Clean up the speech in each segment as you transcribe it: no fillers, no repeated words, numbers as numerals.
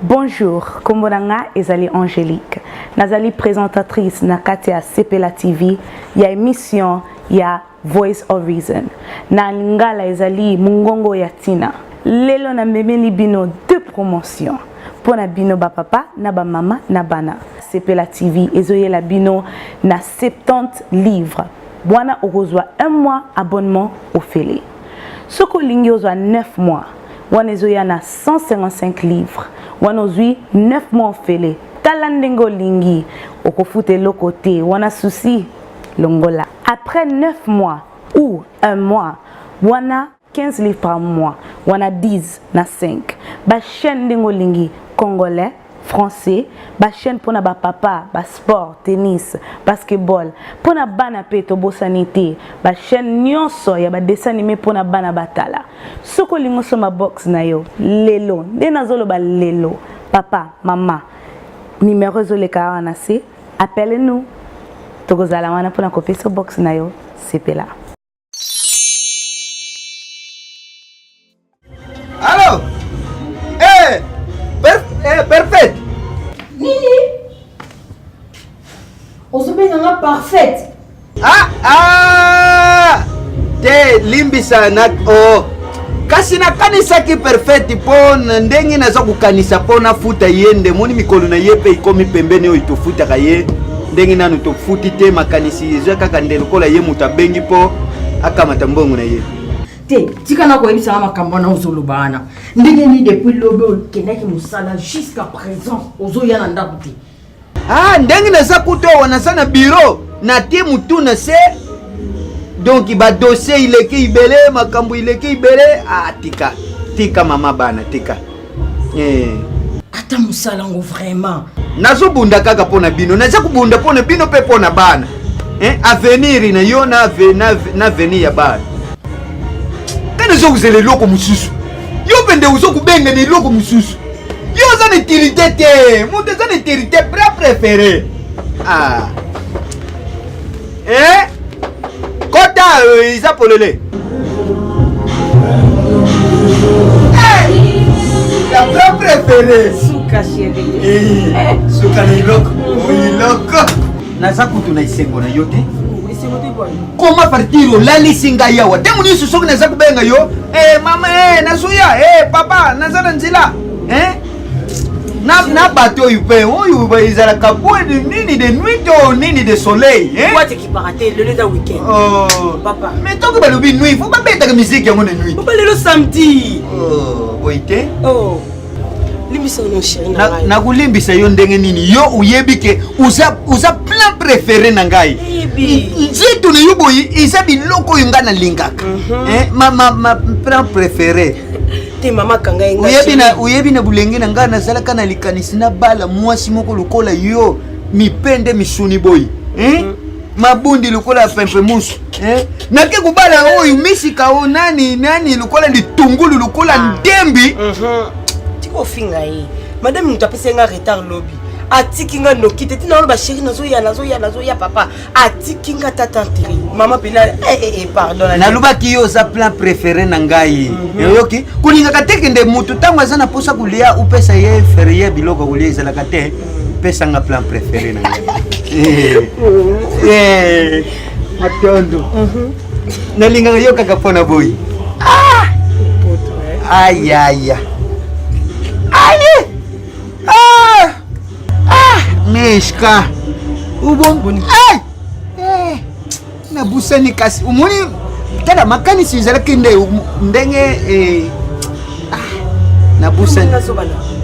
Bonjour, Kombonanga ezali Angélique. Nazali présentatrice na Katia Sepela TV. Ya émission ya Voice of Reason. Na lingala ezali Mungongo ya Tina. Lelo na memeli bino deux promotions. Pona bino ba papa na ba mama na bana. Sepela TV ezoye la bino na 70 livres. Bwana okozwa 1 mois abonnement au Félé. Soko lingi ozwa 9 mois. Wana ezoya na 155 livres. Wana ozwi 9 mois au Félé. Talandengo lingi okofute lokote wana souci longola. Après 9 mois ou 1 mois, wana 15 livres par mois. Wana 10 na 5. Ba chaîne dengo lingi congolais, français, ba chaîne pona ba papa, ba sport, tennis, basketball, pona bana peto bo sanité, ba chaîne nyonso ya ba dessin animé pona bana batala. Soko lingo soma box na yo, lelo, ndena zolo ba lelo, papa, mama, numéro zole kawana se, appelez-nous. Tokozala wana pona kope so box na yo, Sepela. Allô? Parfait. Nini? Ozobenga parfaite. Te limbisa na oh. Kasi na kanisa ki perfect pona ndengi naza kukanisa pona futa yende moni mikolo na yepe ikomi pembeni oyo tofuta kaye ndengi nanu tofuti te makanisi ezo kaka ndelo kola ye mutabengi po akamata mbongo na ye. Te tika na ko ebisa makambo na ozolobana ndenge ni depuis lobe kenaki musala jusqu'à présent ozoya na ndako te. Ndengi naza kuto wana sana bureau na te mutu na se donc ba dossier ileki ibele makambo ileki ibele tika mama bana tika ata musala ngo vraiment nazo bunda kaka pona bino naza kubunda pona bino pe pona bana avenir na yo na avenir ya bana kana zo kuzele loko mususu yo pende uzo kubenga ni loko mususu yo za ni tirite te mutu za ni tirite préféré Kota isa polele. La propre préférée. Suka chérie. Suka ni loko. Loko. Naza kutu na isengo na yote. Isengo te kwa. Koma partiro lali singa yawa. Temu ni susoki naza kubenga yo. Mama nasuya. Papa naza nzila. Na bateau yupe oyo izala kabwe nini de nuit ou nini de soleil Quoi te qui paraté le leda week-end papa mais tant que balobi nuit faut pas mettre la musique yango na nuit papa le samedi oite limbisa no chérie na kulimbisa yo ndenge nini yo uyebi ke uza plan préféré na ngai nzitu na yo boyi isa biloko yonga na lingaka ma plan préféré te mama kanga uyebi na bulenge na nga nazalaka na likanisi na bala mwasi moko lokola yo mipende misuni boy mabundi lokola pempe musu nake kubala oyo misika o nani lokola litungulu lokola ndembi tiko finga ye madame mutapese nga retard lobby atikinga nokite tina ba chérie nazoya papa atikinga tata tiri mama pena pardon na lubaki yo za plan préféré na ngai yoki kulinga katekende mutu tango azana posa kulia upesa ye ferie biloko kulia izala kate pesa nga plan préféré na ngai matondo nalinga yo kaka pona boy aya Meshka ubon na busani kasi umuni tala makani sinzala kinde ndenge na busani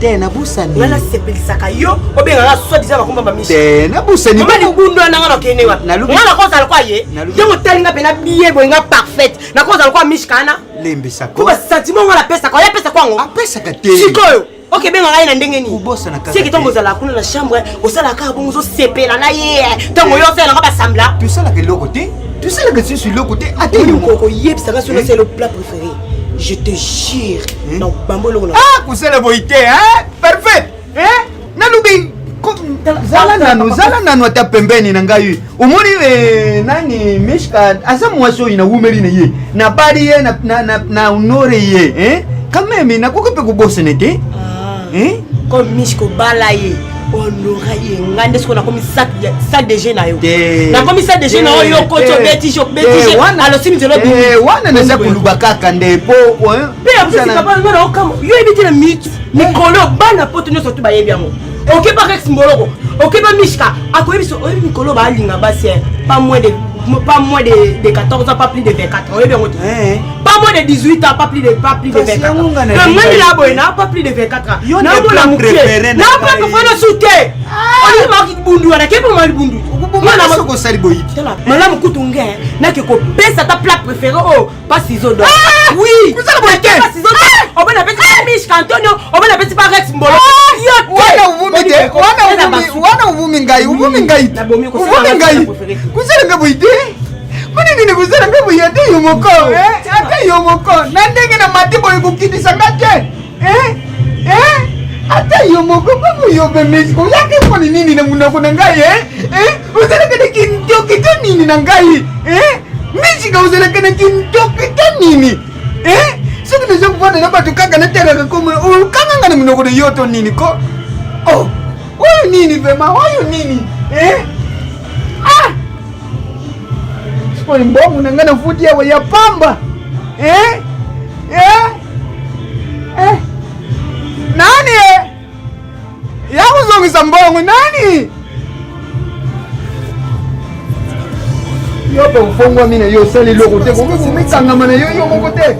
te na busani ngana sepelisaka yo obenga nga soi disant bakomba bamishi te na busani mama libundo na ngana kene wa ngana koza alkwa ye ndengo talinga pena biye boinga parfaite na koza alkwa mishkana lembisa ko ba sentiment ngala pesa ko ya pesa kwango apesa ka te sikoyo ok benga ngai na ndenge ni kubosa na kaka c'est que tango zala kuna na chambre osala ka bongo zo sepela na ye tango yo sala ngaba sambla tu sala ke lokote tu sala ke sur lokote ateli moko yebisa ka sur c'est le plat préféré je te jure non bambolo na kusala boité parfait nalubi zala nanu ata pembeni na ngai umoni nani mishka asa mwaso ina umeli na ye na bari ye na honore ye quand même nakoki pe kubosa nete comme Michko Balaye. On aura ngande ce qu'on a comme sac de gêne na yo. Na comme sac de gêne na yo koto beti alors si mitelo bi. Wana na za kuluba kaka ndepo. Pe apesi papa na okamo. Yo ebiti na mikolo bana poto nyo sotu ba yebi yango. Ok pas Rex Mboloko. Ok pas Mishka. Akoyebi so oyebi mikolo ba linga basi pas moins de 14 ans, pas plus de 24 ans. Pas moins de 18 ans, pas plus de 24 ans. Le n'a pas plus de 24 ans. N'a pas que faire sauter. On est marqué bundu, on a qu'est pas mal bundu. Madame Koutunga, n'a que pèse ta plat préféré. Oh, pas ciseaux d'or. Oui, vous savez pas ciseaux d'or. On va l'appeler Mish Antonio, on va l'appeler pas Rex Mbolo. Nini kuzela mbebu yate yomoko ate yomoko na ndenge na matibo yokukitisa ngate ate yomoko mbebu yobe mesiko yake koni nini na munoko na ngai uzela kene kintoki te nini na ngai misika uzela kene kintoki te nini soki deja kufana na bato kaka na teraka komo ukanga na munoko na yoto nini ko oh oyo nini vema oyo nini Poli mbongo nangana futi yawe ya pamba. Nani ya kuzongisa mbongo nani? Yope ufongwa mine yo seli loko te ko kumikanga mana yo moko te.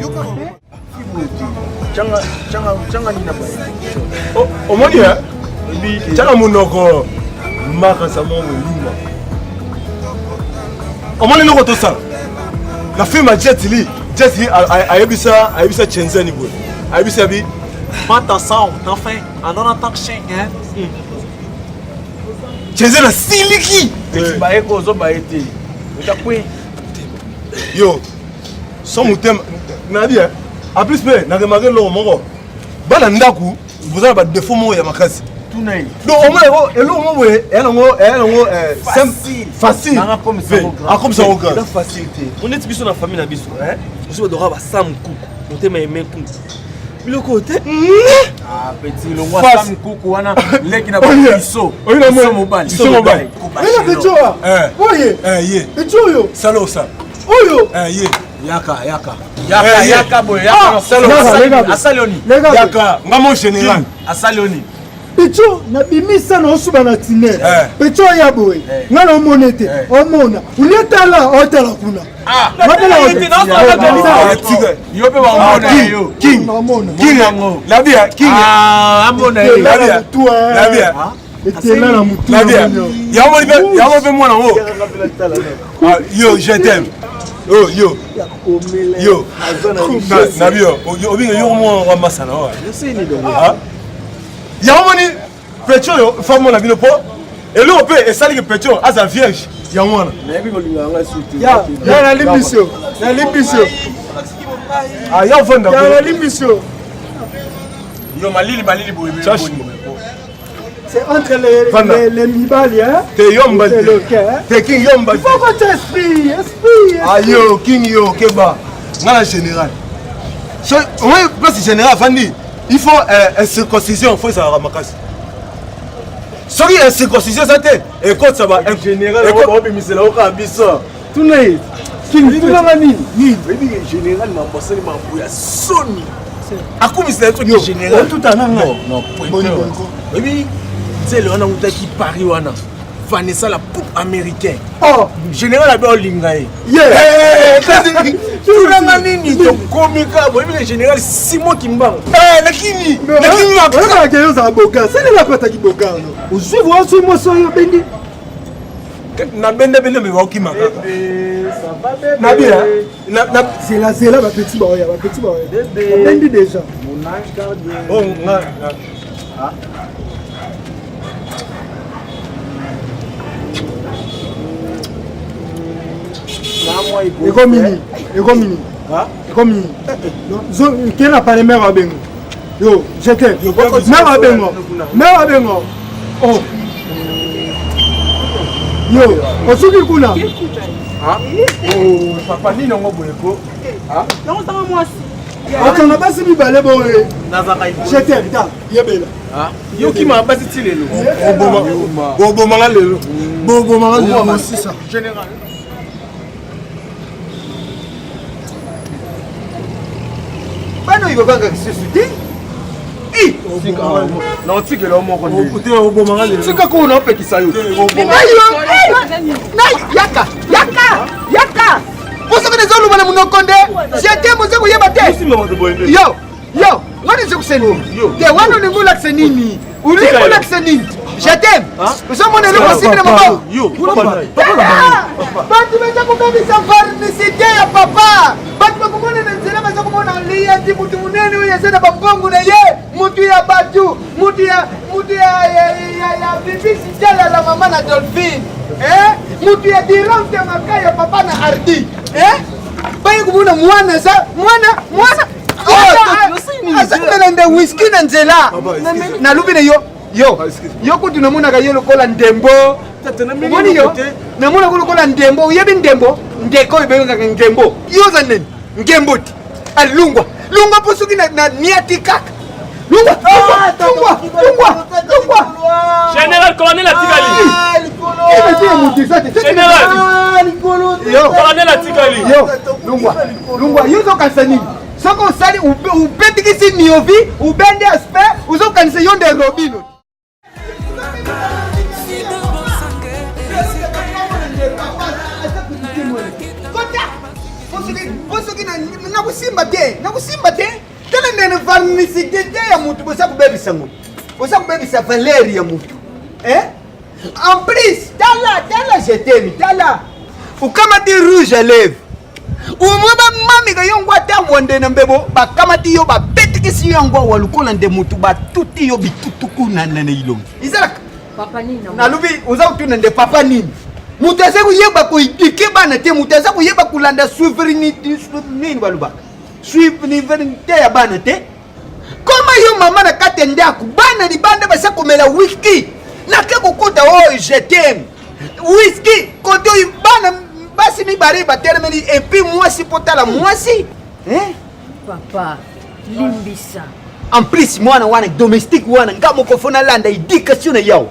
Changa nina ba. Omoni bi changa munoko maka samo muluma. Omoni loko to ça. La fille m'a Jet Li ayebisa Chenzeni boy. Ayebisa bi Mata sao, t'en fais, en tant que chien, hein? Chenzeni siliki. Tu vas écouter aux autres, yo, sans moutem, Nadia. En plus, mais n'a remarqué le moro. Bana ndaku, vous avez des défauts mots ya makasi. Tout n'est. Donc au moins, et l'eau mots, facile. Comme ça au gars. La facilité. On est tous dans la famille na biso, hein? Vous devez avoir Sam Coucou. On te met même coup. Le côté. Ah petit, le roi Sam Coucou wana leki na biso. Oui la moi. Biso mobile. Ela pechoa. Oye. Ye. Pechoyo. Salo ça. Oyo. Ye. Yaka boy, yaka salo. Asalioni. Yaka, ngamo général. Asalioni. Pecho na bimisa na osuba na tiner. Pecho ya boy. Ngana monete. Omona. Uleta la hotela kuna. Mabela hotel. Yope wa omona yo. King. La bia, King. Amona yo. La bia. Etela na mutu. La bia. Yawo be mwana wo. Yo, je t'aime. Oh yo. Yo. Nabio, obinga yo mo wa masana wa. Yamoni Pecho yo femme na bino po. Et l'Europe est sali que Pecho as a vierge. Yamona. Ya na limbisio. Na limbisio. Ah ya vonda. Ya na limbisio. Yo malili boy. C'est entre les mibali, hein? Te yomba. Te king yomba. Il faut votre esprit. Ayo, king yo, keba. Ngala général. So, ouais, place général Fandi. Il faut une circoncision, il faut ça ramakasi. Sorry, une circoncision ça t'est. Et quand ça va un général, on va miser là au cabisso. Tout n'est. King, tout la nini. Ni, le général m'a passé m'a bouya Sony. À quoi c'est un truc général tout en non, et puis c'est le on a qui Paris wana. Vanessa la poupe américaine. Oh, général a bien lingaé. Yeah. Tu l'as nini ton comique le général Simon Kimba. lakini on a gagné ça boga. C'est la pata qui boga. Vous suivez sur moi sur yo bendi. na bende me wa kimaka. Ça va bébé. Nabia. C'est là ma petit boya, bendi déjà. Mon ange gardien. Oh nga. Ekomini. Zo kena pale mère abengo. Yo, j'étais. Mère abengo. Oh. Yo, osuki kuna. Oh, papa ni ngo boyeko. Non, ça va moi. Attends, on a pas si mibale boye. Nazaka ibo. J'étais, da, yebela. Yo qui m'a basi ti lelo. Bobomanga lelo. Bobomanga lelo c'est ça. Général. Bano ibabanga kisisuti. Non, tu que l'homme on dit. Côté Bobomanga lelo. C'est quoi on peut qui ça yo. Yaka. Poso que les hommes na munokonde. J'étais mo zeko yeba te. Yo, ngani zekuseni? Ke wana ni ngula kusenini? Uli ngula kusenini? J'aime. Uso mona le possible na mama. Yo, Batu beza kubebisa farnicité ya papa. Batu bakumona na nzela beza kumona lia ndi mutu munene uye zena bambongo na ye. Mutu ya batu, mutu ya bibi sijala la mama na Dolphine. Mutu ya dirante makaya papa na Ardi. Bayi kumona mwana sa, mwana. Asa kumena nde whisky na nzela. Na lubi na yo kuti namona ka yelo kola ndembo. Moni yo namona kulokola ndembo uyebi ndembo ndeko ibenga ndembo yoza nene ngemboti alungwa posuki na niati kaka lungwa Général colonel Atigali. Général colonel Atigali. Lungwa yozo kansani soko sali ubendikisi miovi ubende aspect uzokanisa yonde robino. Nakusimba te tena nene varnicité ya mutu bosa kubebisa mutu bosa kubebisa valeri ya mutu en plus tala je t'aime tala ukamati rouge à lèvres umwe ba mami ga yongwa ta wonde na mbebo bakamati yo ba betikisi yongwa walukola nde mutu batuti yo bitutuku na ilongi izalaka papa nini na lubi uza utuna nde papa nini mutu ase kuyeba koidike bana te mutu ase kuyeba kulanda souveraineté nini baluba souveraineté ya bana te koma yo mama na kate ndaku bana libanda basa komela whisky nake kokota je t'aime whisky koto bana basi mibare bateremeli et puis mwasi potala mwasi papa limbisa en plus mwana wana domestique wana ngamo kofona landa éducation na yao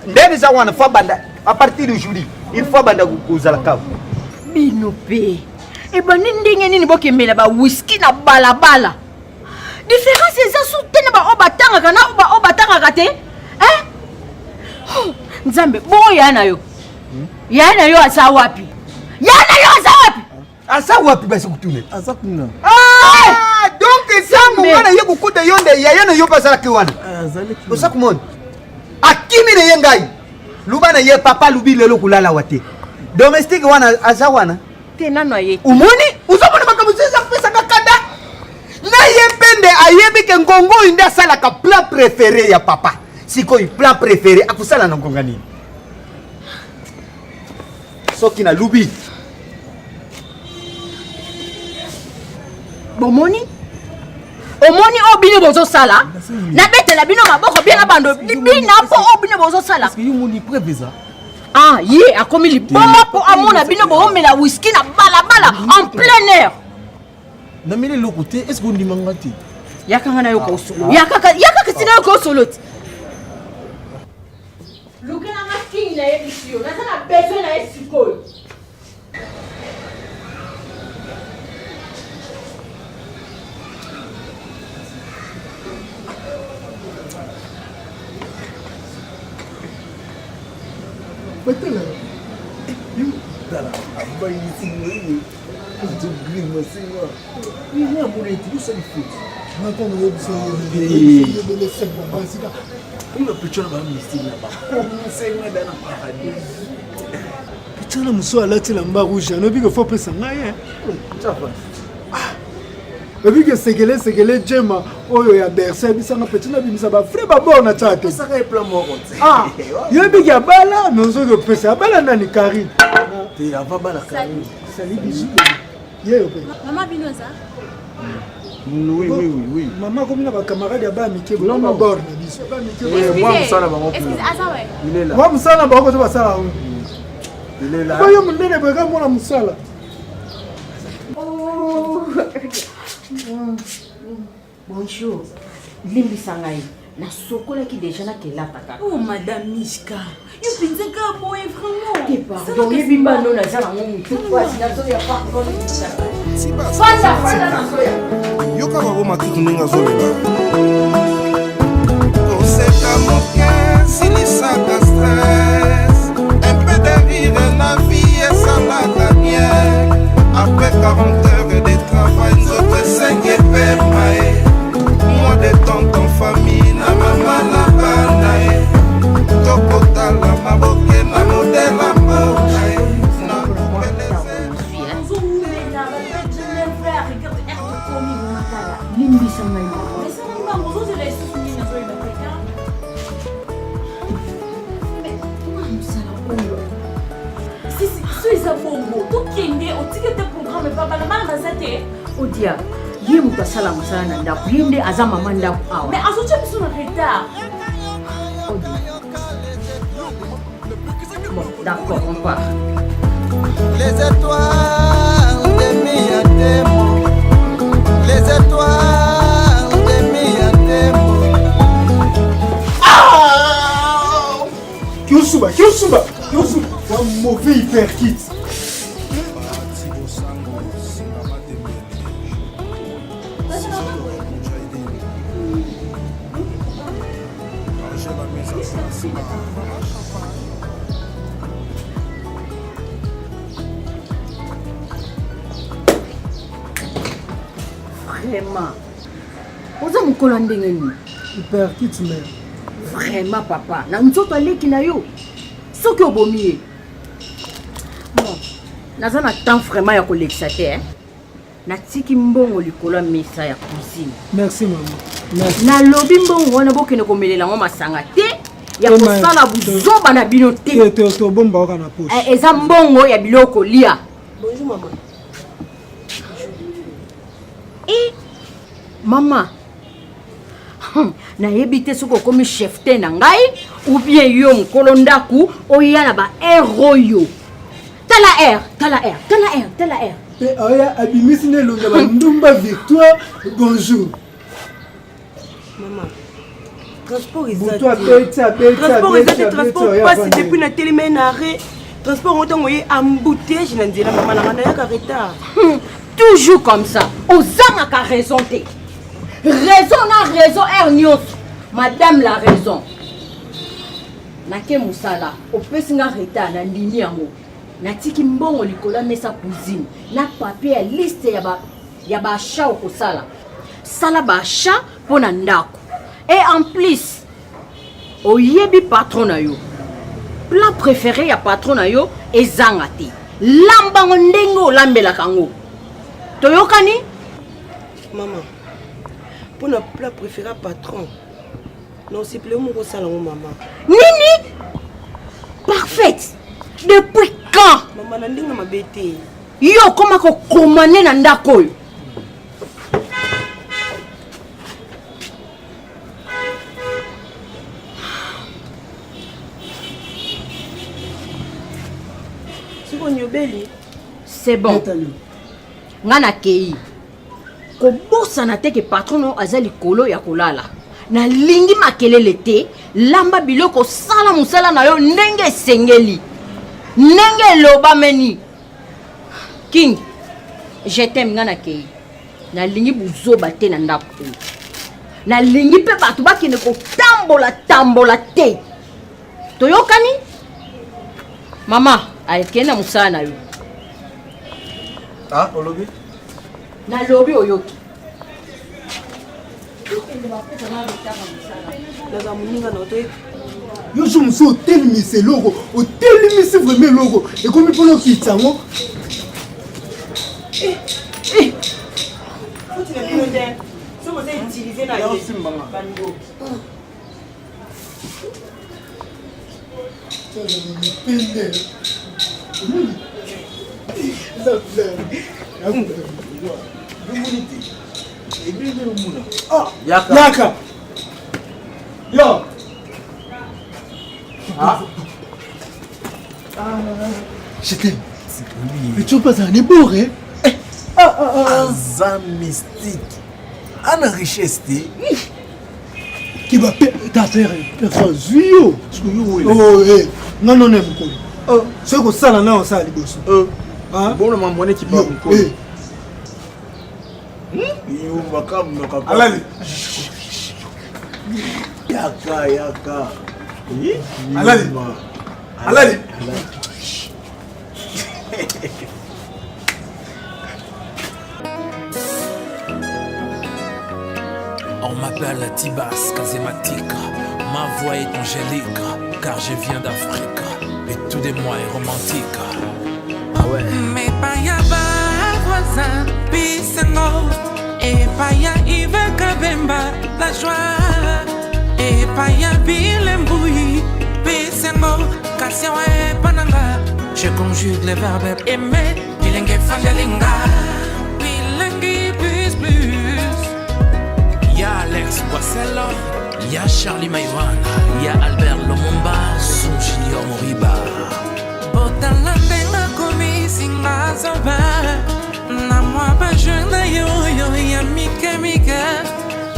ndeni za wana fa banda à partir d'aujourd'hui il faut banda kuzala kavu bino pe ebani ndenge nini bokembela ba whisky na balabala différence eza soutene ba obatanga na ba obatanga te nzambe boya na yo yana yo asa wapi asa wapi basi kutune Asa kuna. donc sangu wana ye kukuta yonde yana yo pasala kiwana osa kumona akimi ne yengai lubana ye papa lubi lelo kulala wate domestique wana asa wana te nano aye umoni uzomona makamuziza pesa kakada na ye pende ayebi ke ngongo inda sala ka plat préféré ya papa siko plat préféré akusala na ngonga nini soki na lubi bomoni omoni obine bozo sala na betela bino maboko bien abando bina po obine bozo sala Parce que yo moni prévisa. ye akomi liboma po amona bino boomela whisky na balabala en plein air Na mele lo côté, est-ce que on dimanga ti? yakanga na yo ko solo yakaka tina yo ko solo ti lukena making na yebisio na sana besoin na esiko Betela. Dala, abai ni singo. Tu green masinga. Ni amore tu ça il faut. Maintenant nous sommes les sept babasika. Una pichona ba mistake na ba. Comment dana paradis. Pichona muso alati lamba rouge. Anobi que faut pesa ngaye. Chapa. Ebi que segele jema oyo ya berse bisanga petuna bimisa ba frère ba bona tata. Ça ka plan moko. Yebi que bala nozo que pesa bala nani Karine. Te ava bala Karine. Salut bisous. Yo pe. Maman Binoza. Oui. Maman comme na ba camarade ya ba mike non non bord na biso. Ba mike. Moi musala bango. Excusez, asa ouais. Il est là. Moi musala ba ko to ba sala. Il est là. Ba yo mundene ba ga mona musala. bonjour limbisa ngai na sokola qui déjà na kelata kaka. Oh madame Mishka, yo pinzeka boy vraiment. Ke pardon, ye bimba no na zala ngomu tukwa sinazo ya pardon. Fanda na soya. Yoka babo matutu ndenge azolela. Oseka moke silisaka stress. Un peu de rire, la vie est salade bien. Après 40 heures de travail, nous autres 5 et permaé. Moi de tonton famille, na maman la banae. Tokota la maboke, na modèle la mokae. Na Limbisa ngai. Odia, ye mutu asala mosala na ndako, ye nde aza mama ndako awa. Mais azotia biso na retard. Bon, d'accord, on part. les étoiles de Miatemo, les étoiles de Miatemo. Ah! Kyosuba, un mauvais hyperkit. Vraiment. Oza mukolo ndenge ni. Hyperkit mais. Vraiment papa. Na nzoto aleki na yo. Soki obomi ye. Bon. Naza na temps vraiment ya kolekisa te hein. Natiki mbongo likolo mesa ya cuisine. Merci maman. Merci. Na lobi mbongo wana bokene komelela ngo masanga te. Ya kosala buzoba na bino te. To bomba oka na poche. Eza mbongo ya biloko lia. Bonjour maman. Mama. Na yebite soko komi chef te na ngai ou bien yo mkolo ndaku oya na ba héros. Tala air. Et aya abimisi ne longa ba ndumba victoire. Bonjour. Maman. Transport Toi transport passe depuis na télé na arrêt. Transport on t'envoyer embouteillage na nzela maman na ngana ya retard. Toujours comme ça. Ozanga ka raison te. Raison Ernios. Madame la raison. Nake musala. Opesi nga retard na ndimi yango. Natiki mbongo likola mesa cuisine. Na papier ya liste ya ba achat okosala. Sala ba achat pona ndako. Et en plus, oyebi patron na yo. Plat préféré ya patron na yo ezanga te. Lambango ndenge olambela kango. Toyokani? Maman. Pour notre plat préféré patron. Non, s'il plaît, mon ça maman. Nini? Parfaite. Depuis quand? Maman, la ligne m'a bêté. Yo, comment ko komane na ndako yo? C'est bon. Ngana kei. Ko bossa na te ke patron no azali kolo ya kolala. Na lingi makelele te, lamba biloko sala musala na yo ndenge sengeli. Ndenge loba meni. King, je t'aime ngana kei. Na lingi buzoba te na ndako. Na lingi pe batu bakine ko tambola te. Toyokani? Mama, ayekena musala na yo. Ah, olobi? Na lobi oyoki. Yo je me suis otelimisi eloko, otelimisi vraiment eloko. Ekomi mpona okitisa yango. Yaka. Yo. Je t'aime. Mais tu pas un ébor, hein? Aza mystique. Ana richesse te. qui va ta père Zuyo. Oh, non, non, non, oh, ce que ça là, non, ça, les boss. Bon, ma monnaie qui parle. Allez. Yaka. Allez. On m'appelle Tibas Kazematika, ma voix est angélique, car je viens d'Afrique, et tout de moi est romantique. Ah ouais. Mais pas y'a pas voisin, Pissengo, et pas y'a Yves Kabemba, la joie, et pas y'a Bilembouyi, Pissengo, Kassia et Pananga. Je conjugue les verbes aimer, Bilingue Fangelinga, Bilingue plus. Y'a Alex Boissello, y'a Charlie Maïwana, y'a Albert Lomomba, son Junior Moriba. Botala benga komi singa zoba, na moi pas jeune yo ya mike,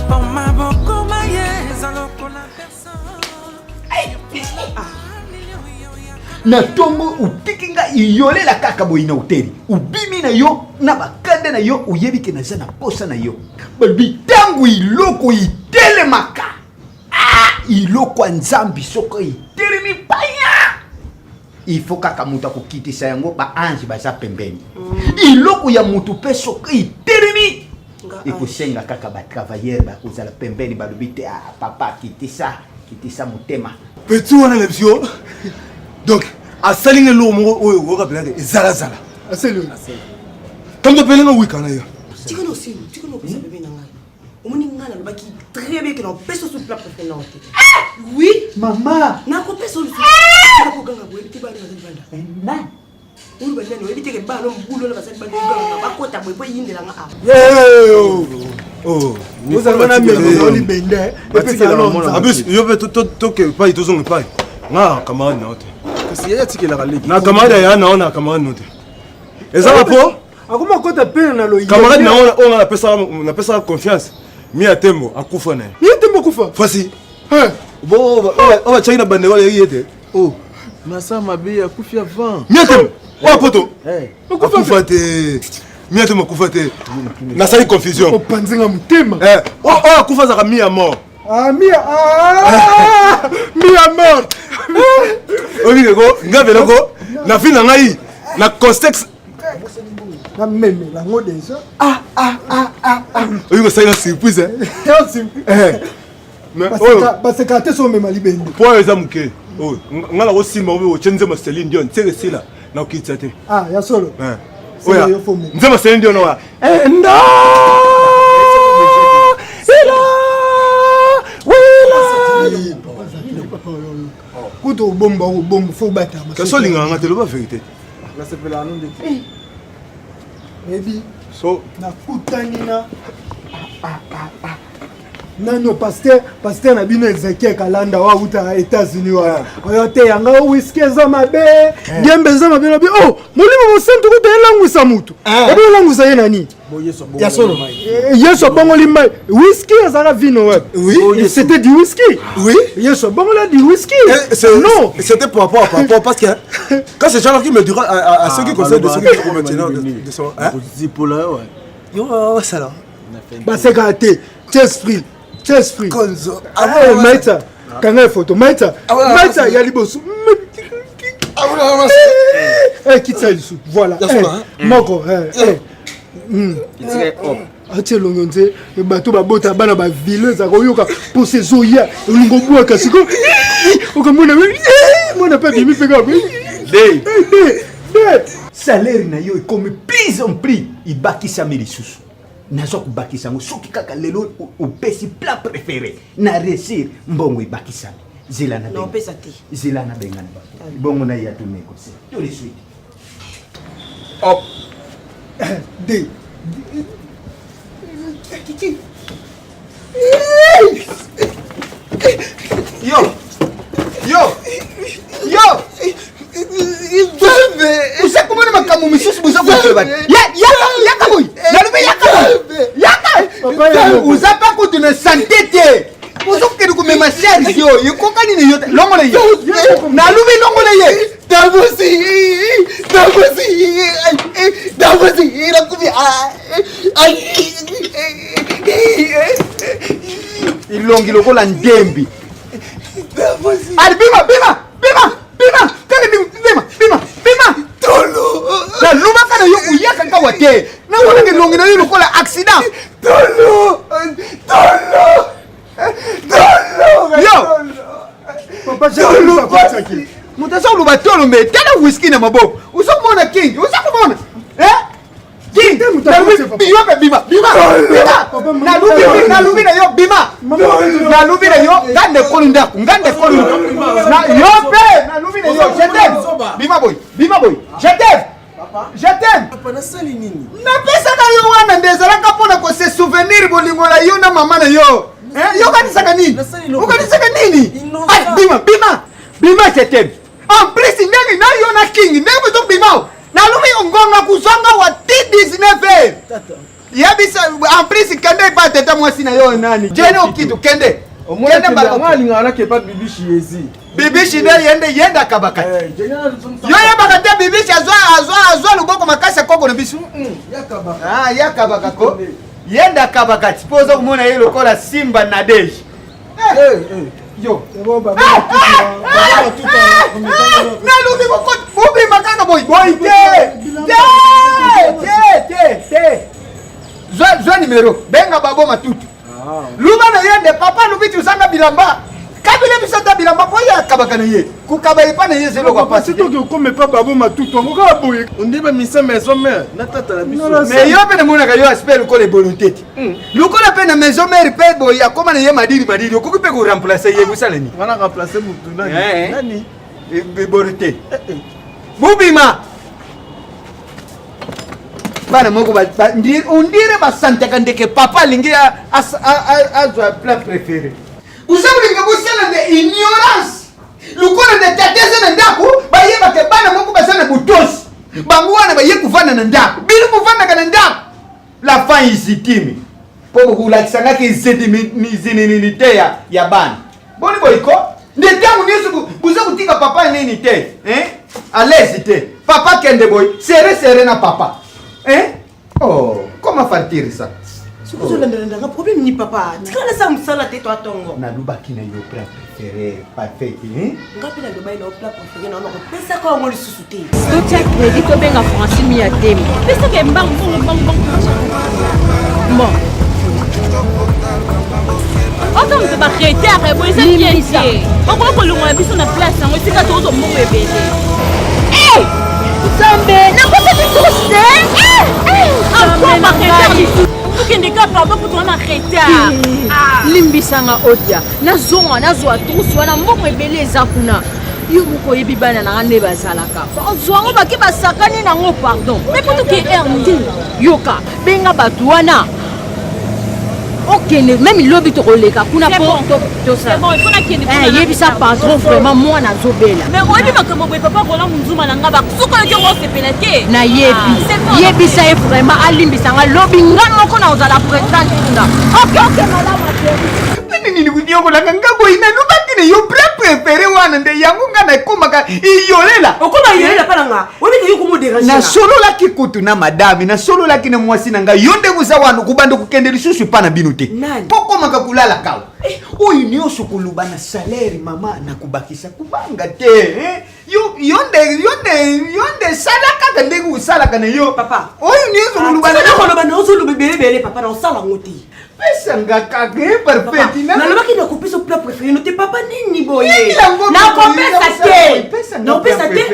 pour ma boko maye zaloko la personne. Na tombo upikinga iyole la kaka boina uteri ubimi na yo na bakanda na yo uyebike na zana posa na yo balbi tangu iloko itelemaka iloko nzambi soko iteremi paya ifo kaka muta kokitisa yango ba ange baza pembeni iloko ya mutu pe soko iteremi ikusenga kaka ba travailleur ba kozala pembeni balbi te papa kitisa mutema Petit on a l'option. Donc, à salinge l'eau, on va appeler Zala. C'est le. Comme tu appelles un week-end d'ailleurs. Tu connais aussi, tu connais aussi bébé Nanga. On m'a dit que qui très bien que l'on pèse sur le plat préféré. Oui, maman. N'a pas pèse sur le plat. Tu vas pas gagner, tu vas aller dans le on va dire que éviter que ballon boulot là ça va gagner pas quoi t'as pas yinde là oh vous allez na melo li bende et puis ça non abus yo peut to que pas to zonga pas na camarade na ote kasi ya tikela ka leki na camarade ya na camarade note eza rapport akoma kota pe na lo camarade na on a pesa confiance mi atembo akufa na mi atembo kufa fasi bon on va china bande wala yete oh masa mabe ya kufi avant mi atembo oh poto akufa te mi atembo akufa te na sali confusion opanzinga mutema oh akufa za mi a mort mi a mort obi ko ngavela ko na fi na ngai na contexte na meme la ngo déjà obi ko sai na surprise mais parce que ate so mema libende po eza muke oh ngala ko simba obi o chenze ma Celine Dion tsere sila na ukitsa te ya solo oya nzema Celine Dion wa enda kuto bomba fo bata ka so linga ngate lo ba vérité la sepela non de ebi so na kutani na nano pasteur na bino Ezekiel Kalanda wa uta États-Unis wa oyo te yanga whisky za mabe gembe za mabe nabi oh molimo mosantu ko te langwisa mutu ebe langwisa ye nani ya solo yeso bongo limba whisky azala vino wa oui c'était du whisky oui yeso bongo la du whisky non c'était par rapport parce que quand ces gens là qui me diront à ceux qui conseillent de ceux qui sont maintenant de son hein zipola ouais yo ça là bah c'est gâté esprit Konzo. Maïta, quand elle photo, Maïta, il y a les boss. Quitte ça dessous. Voilà. Moko. Ati longonze, bato babota bana ba villeuse akoyoka pour ces zoya, lingobua kasiko. Okamona mona pas bimi pega. Salaire na yo comme plus en plus, il bakisa melisusu. Nazo kubakisa ngo soki kaka lelo upesi plat préféré na réussir mbongo ibakisa zila na benga non pesa te zila na benga bongo na ya tume ko se to les suite hop de yo usa kumona makamu misusu buza kwa bana ya kaboy ya lube ya kaboy papa uza pa ko tuna santé te ozokende komema charge yo ekokani na yo longola ye nalubi longola ye dabosi nakubi ilongi lokola ndembi ali bima tolo naluba kana yo uyaka nkawa te namonake longi na yo lokola accident tolo yo moto aza koloba tolo me tala whisky na maboko ozokomona king ozokomona nalubi na yo bima nalubi na yo ngande kolu ndako ngande kolu yo mpe nalubi na yo bima boy je t'aime napesaka yo wana nde ezalaka mpona kose souvenir bolingo na yo na mama na yo yo okanisaka nini bima je t'aime en plus ndenge na yo na king ndenge bozo bimao nalubi ngonga kuzonga wa T19 yebisa en plus kende pa teta mwasi na yo nani jene okitu kende ngana ke pas bibishi yezi bibishi de yenda kabaka yo yebaka te bibishi azwa luboko makasa koko na bisu yakabaka ko yenda kabaka tipoza kumona ye lokola Simba na Deji yo nalubi bobi makanga boy te zwa numero benga babo matutu luba na yende papa lubi tuzanga bilamba kabile bisata bilamba boya kabaka na ye kukaba ipa na ye zelo kwa pasi to que comme pas babo matutu ngoka boye ondiba misa maison mère na tata la biso mais yo pena mona ka yo aspect ko le volonté lukola pena maison mère pe boya koma na ye madiri okoki pe ko remplacer ye busala ni wana remplacer mutu nani volonté bubima bana moko ondire basantaka ndeke papa alingi azwa plat préféré usakulinga bosala nde ignorance lukola nde tateze na ndako bayebake bana moko baza na botosi bango wana baye kuvanda na ndako bili movandaka na ndako la fin isitimi mpo bokulakisangaki izininite ya bana boni boyiko nde ntango nyonso buza kutika papa nini te alezi te papa kende boy sere na papa oh comment faire ça un problème ni papa tikala sa musala te to atongo nalubaki na yo plat préféré parfait ngapi na lobai na plat préféré na ko pesa ko ngoli susu te to check credit to benga Francine mi ya temi pesa ke mbang bon Autant que ma créité à révolution bien ici. On va que le moins bis on a place on aussi ka to mo bébé. Eh! Zambe, na ko te tous encore ma créité. Vous qui ndeka papa pour toi na créité. Limbisanga odia. Na zwa tous wana mboko ebele ezakuna. Yo moko yebi bana na ngane bazalaka. Ozwango baki basakani nango pardon. Mais pour tout qui est yoka benga batu wana. Ok, même il lobby to koleka kuna porto to ça. C'est bon, il faut na kende. Yebisa patron vraiment moi na zobela. Mais on dit que mon papa kola munzuma na ngaba. Suko yo ko sepelate. Na yebi. Yebisa e vraiment alimbisa nga lobby ngano ko na ozala prétendre tunda. Ok, madame. Nini kudioko la ngabo ina lubaki ne yo préféré wana nde yango ngana komaka iyolela. Okoma iyolela pala nga. Obi ke yo ko modérager. Na solo la kikutu na madame na solo la kina mwasi na nga yonde buza wana kubanda kukende lisusu pa na binu te. Poko maka kulala kawa. Oyo nyonso kuluba na salaire mama na kubakisa kubanga te. Yonde salaka ka ndengu salaka na yo. Papa. Oyo nyonso kuluba na koloba na ozo lubebele papa na osala ngoti. Pesa ngaka ke perfect na lobaki na kopesa plat préféré no te papa nini boye. Na kopesa te. Na kopesa te.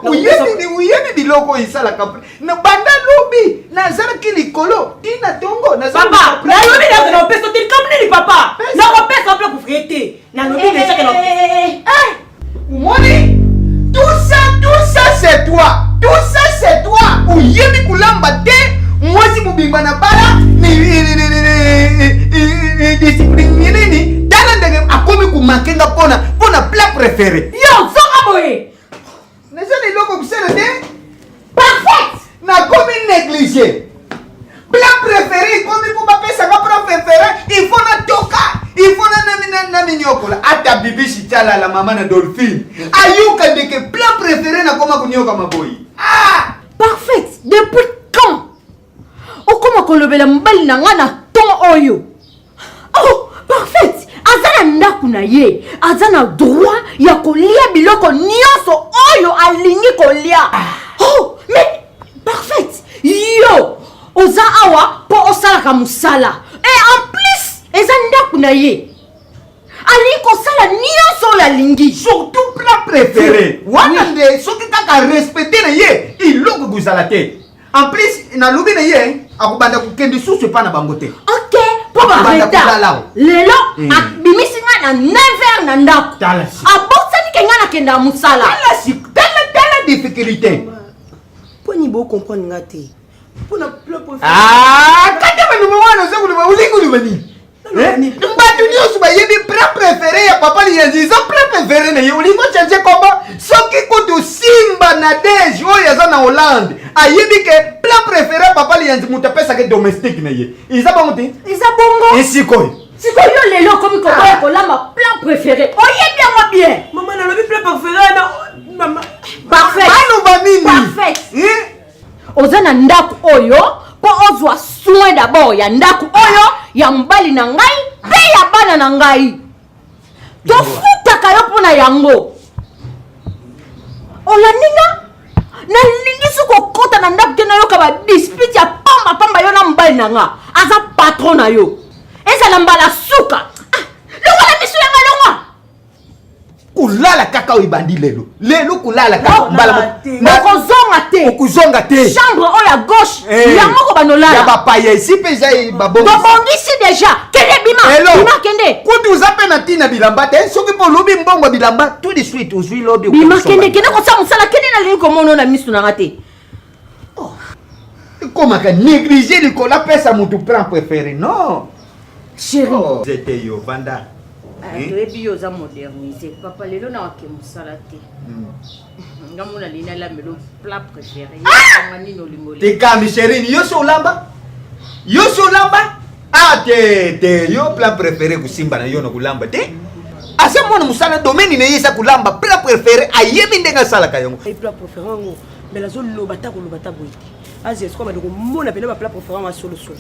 Uyebi biloko isalaka. Na banda lobi na zala kilikolo tina tongo na zala. Papa, na lobi na kopesa te comme nini papa. Na kopesa plat préféré te. Na lobi na chaka na. Moni, tout ça c'est toi. Tout ça c'est toi. Uyebi kulamba te. Mwasi mubimba na bala ni discipline nini tala ndenge akomi kumakenga pona plat préféré yo zonga boye na zone loko kusela te parfait na komi négligé plat préféré komi pour pesa ka plat préféré il faut na toka il faut na ya bibi Chitala la mama na Dolphine. Ayuka ndeke plat préféré na koma kunyoka maboyi. Ah! Parfait. Depuis quand? Okoma kolobela mbali na nga na ton oyo. Oh, parfait. Azana ndaku na ye. Azana droit ya kolia biloko nyonso oyo alingi kolia. Oh, mais parfait. Yo, oza awa po osala musala. Et en plus, eza ndaku na ye. Ali kosala nyonso la lingi. Surtout plat préféré. Wana nde soki kaka respecter na ye, iloko kuzala te. En plus, na lobi na ye, akubanda kukende susu pa na bango te. Ok, po ba reta. Lelo, bimisi nga na 9h na ndaku. Abosani ke nga na kenda musala. Telle difficulté. Po ni bo comprendre nga te. Po na plat préféré. Ah, kata ba numo wana zo kuluma ulingu lumani. Mbatu nyonso ba yebi plat préféré ya papa ni yanzi zo plat préféré na ye ulingo changer komba soki kutu Simba na Deji oyo yaza na Hollande ayebi ke plat préféré papa ni yanzi mutapesa ke domestique na ye iza bongo te Iza bongo isiko yo lelo komi koboya kolamba plat préféré oyebi yango bien. Maman na lobi plat préféré na maman. Parfait. Baloba nini? Parfait. Oza na ndaku oyo po ozwa soin d'abord ya ndaku oyo ya mbali na ngai pe ya bana na ngai. Tofutaka yo pona yango. Olaninga na lingi suko kota na ndaku kena yo kaba dispute ya pamba yo na mbali na nga. Aza patron na yo. Eza na mbala suka. Longo na misu yanga longo. Kulala kaka oibandi lelo. Lelo kulala kaka mbala Okuzonga te. Chambre oyo à gauche. Yango ko banolala. Ya bapaya ici pesa babongi. Babongisi déjà. Kende bima kende. Kutu uzape na tina bilamba te. Soki po lobi mbongo bilamba tout de suite uzwi lobi. Bima kende ko sa musala kende na lingi ko mono na misu na ngate. Oh. Comment ka négliger le cola pesa mutu prend préféré non. Chérie. Oh, c'était yo vanda. Toyebi yo za moderniser. Papa lelo na wake musala te. Ngamona lina la melo plat préféré. Yangani no lingoli. Te kami chérie, yo so lamba? Yo so lamba? Ah te yo plat préféré kusimba na yo no kulamba te. Asa mwana musala domaine ne yesa kulamba plat préféré ayebi ndenga sala kayongo. Ay plat préféré ngo. Mais la zone lo bata ko lo bata boiti. Azi est-ce qu'on m'a dit mona pena plat préféré ma solo solo.